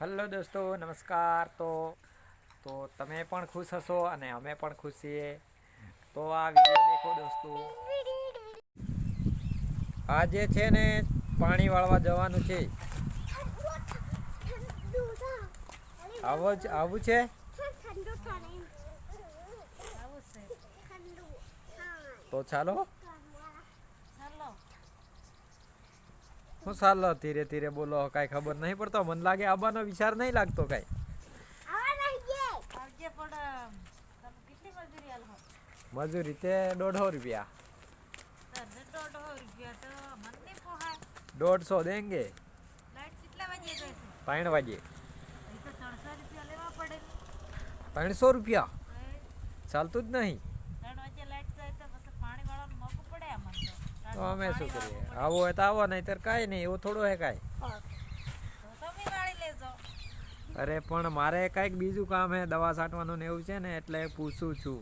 Hello દોસ્તો, નમસ્કાર. તો તમે પણ ખુશ હશો અને અમે પણ ખુશ છીએ. તો આ વિડીયો દેખો દોસ્તો. આજે છે ને પાણી વાળવા જવાનું છે. આવું છે. તો ચાલો. હું ચાલો ધીરે ધીરે બોલો, કાંઈ ખબર નહીં પડતો. મને લાગે આવવાનો વિચાર નહીં લાગતો કાંઈ. મજૂરી તે 150 રૂપિયા. 150 દેંગે. 3 વાગે. 300 રૂપિયા ચાલતું જ નહીં. તો અમે શું કરીએ? આવો હોય તો આવો, નહીતર કાંઈ નહીં. એવું થોડું હે કાંઈ. અરે પણ મારે કાંઈક બીજું કામ હે, દવા છાંટવાનું ને એવું છે ને, એટલે પૂછું છું.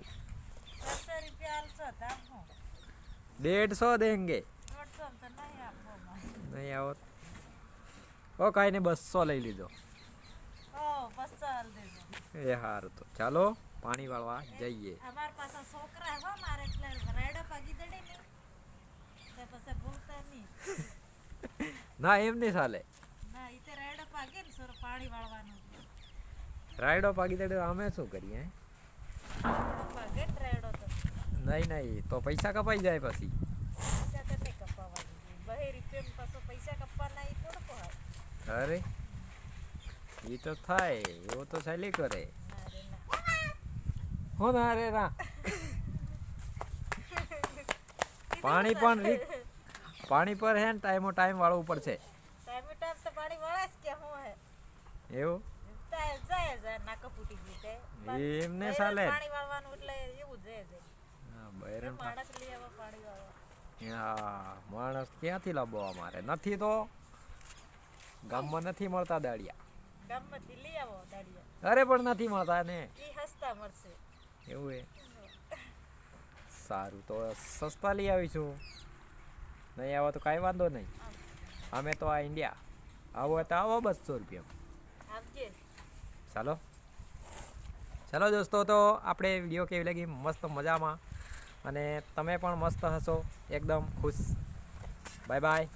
150 દેંગે. નહીં આવો ઓ કાંઈ નહીં, 200 લઈ લીધો. એ હારું, તો ચાલો પાણી વાળવા જઈએ. ના એમ નહીં ચાલે. રાયડો પાકી દે અમે શું કરીએ? નહીં નહીં, તો પૈસા કપાઈ જાય પછી. અરે એ તો થાય, એવો તો ચાલી કરે. હો ના રે ના. પાણી પણ પાણી પર હે ને ટાઈમ વાળવું પડશે. એવું એમને ચાલે. હા, માણસ ક્યાંથી લાવવો? અમારે નથી, તો ગામમાં નથી મળતા દાળિયા. અરે પણ નથી મળતા ને. એવું એ સારું, તો સસ્તા લઈ આવીશું. નહીં આવો તો કાંઈ વાંધો નહીં. અમે તો આ ઇન્ડિયા. આવો તો આવો 200 રૂપિયા. ચાલો ચાલો દોસ્તો, તો આપણે વિડીયો કેવી લાગી? મસ્ત મજામાં, અને તમે પણ મસ્ત હશો, એકદમ ખુશ. Bye bye.